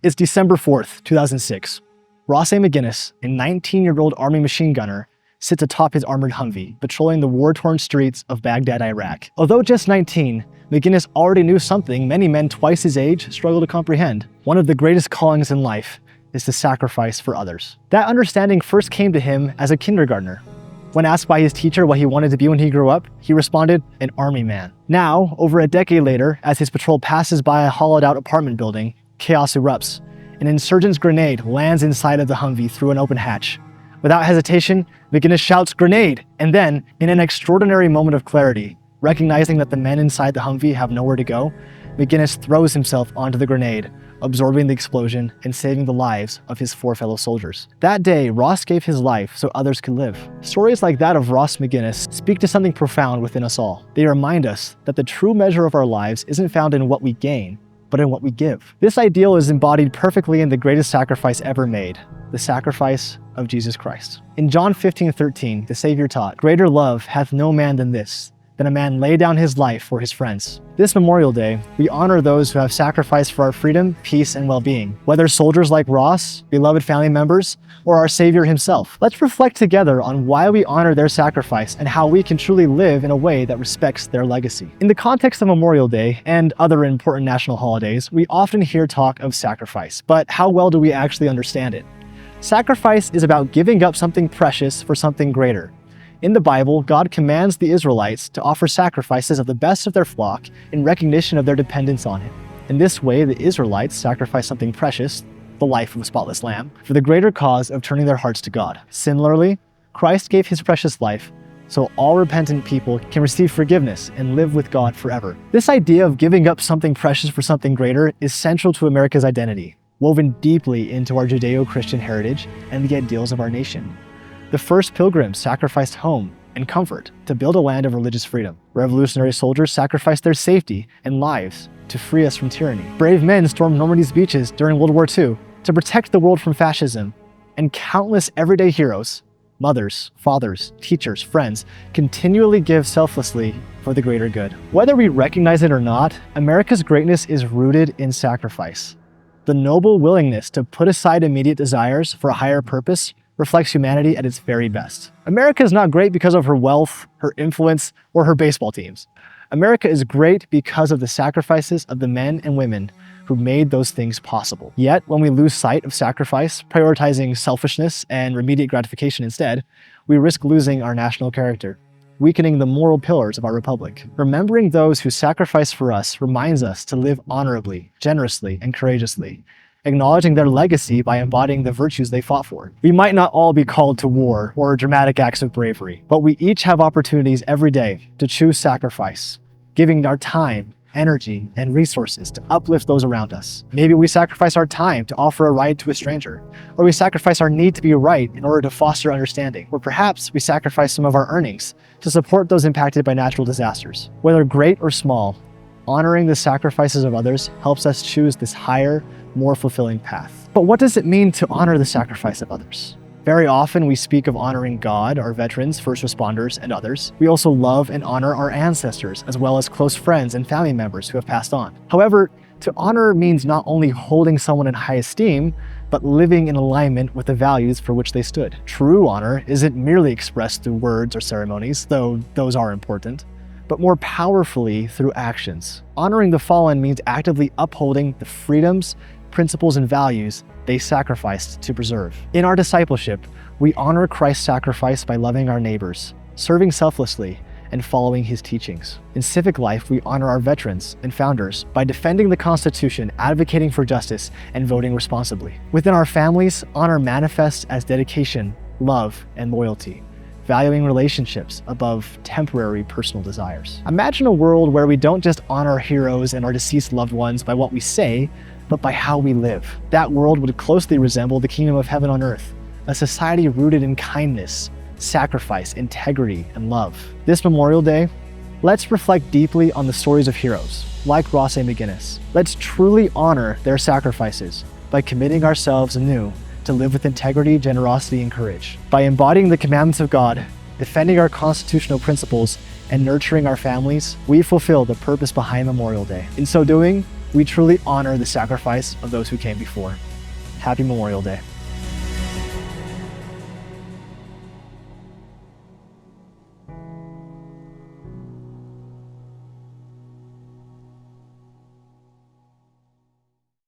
It's December 4th, 2006. Ross A. McGinnis, a 19-year-old Army machine gunner, sits atop his armored Humvee, patrolling the war-torn streets of Baghdad, Iraq. Although just 19, McGinnis already knew something many men twice his age struggle to comprehend. One of the greatest callings in life is to sacrifice for others. That understanding first came to him as a kindergartner. When asked by his teacher what he wanted to be when he grew up, he responded, an army man. Now, over a decade later, as his patrol passes by a hollowed-out apartment building, chaos erupts. An insurgent's grenade lands inside of the Humvee through an open hatch. Without hesitation, McGinnis shouts, "Grenade!" And then, in an extraordinary moment of clarity, recognizing that the men inside the Humvee have nowhere to go, McGinnis throws himself onto the grenade, absorbing the explosion and saving the lives of his 4 fellow soldiers. That day, Ross gave his life so others could live. Stories like that of Ross McGinnis speak to something profound within us all. They remind us that the true measure of our lives isn't found in what we gain, but in what we give. This ideal is embodied perfectly in the greatest sacrifice ever made, the sacrifice of Jesus Christ. In John 15:13, the Savior taught, "Greater love hath no man than this, than a man lay down his life for his friends." This Memorial Day, we honor those who have sacrificed for our freedom, peace, and well-being. Whether soldiers like Ross, beloved family members, or our Savior himself. Let's reflect together on why we honor their sacrifice and how we can truly live in a way that respects their legacy. In the context of Memorial Day and other important national holidays, we often hear talk of sacrifice, but how well do we actually understand it? Sacrifice is about giving up something precious for something greater. In the Bible, God commands the Israelites to offer sacrifices of the best of their flock in recognition of their dependence on Him. In this way, the Israelites sacrificed something precious, the life of a spotless lamb, for the greater cause of turning their hearts to God. Similarly, Christ gave His precious life so all repentant people can receive forgiveness and live with God forever. This idea of giving up something precious for something greater is central to America's identity, woven deeply into our Judeo-Christian heritage and the ideals of our nation. The first pilgrims sacrificed home and comfort to build a land of religious freedom. Revolutionary soldiers sacrificed their safety and lives to free us from tyranny. Brave men stormed Normandy's beaches during World War II to protect the world from fascism. And countless everyday heroes, mothers, fathers, teachers, friends, continually give selflessly for the greater good. Whether we recognize it or not, America's greatness is rooted in sacrifice. The noble willingness to put aside immediate desires for a higher purpose reflects humanity at its very best. America is not great because of her wealth, her influence, or her baseball teams. America is great because of the sacrifices of the men and women who made those things possible. Yet, when we lose sight of sacrifice, prioritizing selfishness and immediate gratification instead, we risk losing our national character, weakening the moral pillars of our republic. Remembering those who sacrificed for us reminds us to live honorably, generously, and courageously, acknowledging their legacy by embodying the virtues they fought for. We might not all be called to war or dramatic acts of bravery, but we each have opportunities every day to choose sacrifice, giving our time, energy, and resources to uplift those around us. Maybe we sacrifice our time to offer a ride to a stranger, or we sacrifice our need to be right in order to foster understanding, or perhaps we sacrifice some of our earnings to support those impacted by natural disasters. Whether great or small, honoring the sacrifices of others helps us choose this higher, more fulfilling path. But what does it mean to honor the sacrifice of others? Very often we speak of honoring God, our veterans, first responders, and others. We also love and honor our ancestors, as well as close friends and family members who have passed on. However, to honor means not only holding someone in high esteem, but living in alignment with the values for which they stood. True honor isn't merely expressed through words or ceremonies, though those are important, but more powerfully through actions. Honoring the fallen means actively upholding the freedoms, principles, and values they sacrificed to preserve. In our discipleship, we honor Christ's sacrifice by loving our neighbors, serving selflessly, and following His teachings. In civic life, we honor our veterans and founders by defending the Constitution, advocating for justice, and voting responsibly. Within our families, honor manifests as dedication, love, and loyalty, valuing relationships above temporary personal desires. Imagine a world where we don't just honor our heroes and our deceased loved ones by what we say, but by how we live. That world would closely resemble the kingdom of heaven on earth, a society rooted in kindness, sacrifice, integrity, and love. This Memorial Day, let's reflect deeply on the stories of heroes like Ross A. McGinnis. Let's truly honor their sacrifices by committing ourselves anew to live with integrity, generosity, and courage. By embodying the commandments of God, defending our constitutional principles, and nurturing our families, we fulfill the purpose behind Memorial Day. In so doing, we truly honor the sacrifice of those who came before. Happy Memorial Day.